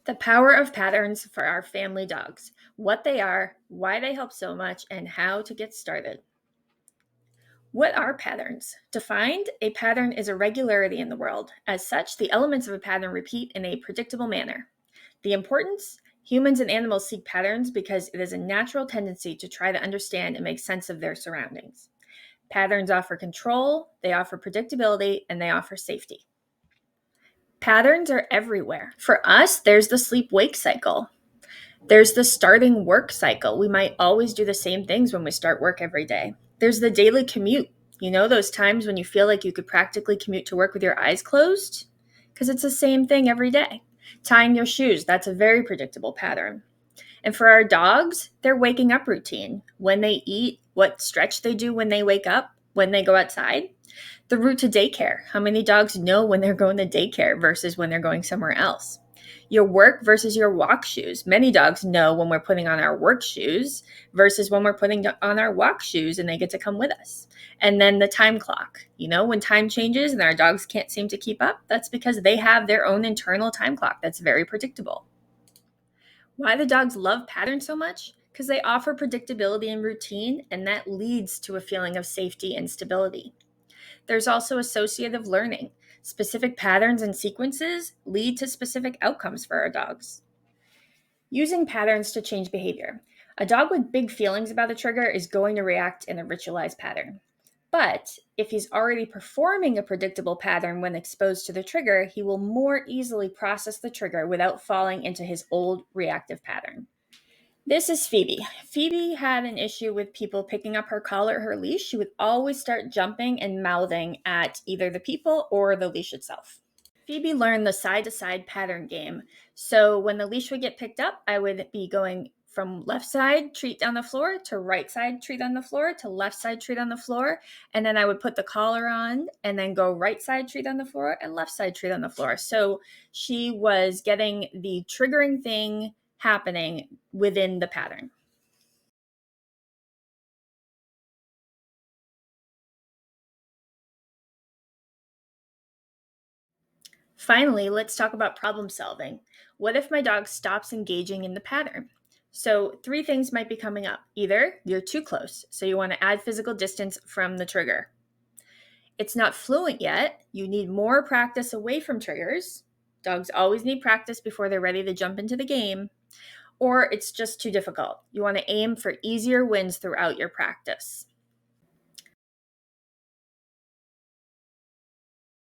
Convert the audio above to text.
The power of patterns for our family dogs, what they are, why they help so much, and how to get started. What are patterns? Defined, a pattern is a regularity in the world. As such, the elements of a pattern repeat in a predictable manner. The importance? Humans and animals seek patterns because it is a natural tendency to try to understand and make sense of their surroundings. Patterns offer control, they offer predictability, and they offer safety. Patterns are everywhere. For us, there's the sleep wake cycle. There's the starting work cycle. We might always do the same things when we start work every day. There's the daily commute. You know, those times when you feel like you could practically commute to work with your eyes closed? Because it's the same thing every day. Tying your shoes, that's a very predictable pattern. And for our dogs, their waking up routine. When they eat, what stretch they do when they wake up, when they go outside. The route to daycare. How many dogs know when they're going to daycare versus when they're going somewhere else? Your work versus your walk shoes. Many dogs know when we're putting on our work shoes versus when we're putting on our walk shoes and they get to come with us. And then the time clock. You know, when time changes and our dogs can't seem to keep up, that's because they have their own internal time clock that's very predictable. Why the dogs love patterns so much? Because they offer predictability and routine, and that leads to a feeling of safety and stability. There's also associative learning. Specific patterns and sequences lead to specific outcomes for our dogs. Using patterns to change behavior. A dog with big feelings about a trigger is going to react in a ritualized pattern. But if he's already performing a predictable pattern when exposed to the trigger, he will more easily process the trigger without falling into his old reactive pattern. This is Phoebe. Phoebe had an issue with people picking up her collar or her leash. She would always start jumping and mouthing at either the people or the leash itself. Phoebe learned the side to side pattern game. So when the leash would get picked up, I would be going from left side treat down the floor to right side treat on the floor to left side treat on the floor. And then I would put the collar on and then go right side treat on the floor and left side treat on the floor. So she was getting the triggering thing happening within the pattern. Finally, let's talk about problem solving. What if my dog stops engaging in the pattern? So, three things might be coming up. Either you're too close, so you want to add physical distance from the trigger. It's not fluent yet, you need more practice away from triggers. Dogs always need practice before they're ready to jump into the game. Or it's just too difficult. You want to aim for easier wins throughout your practice.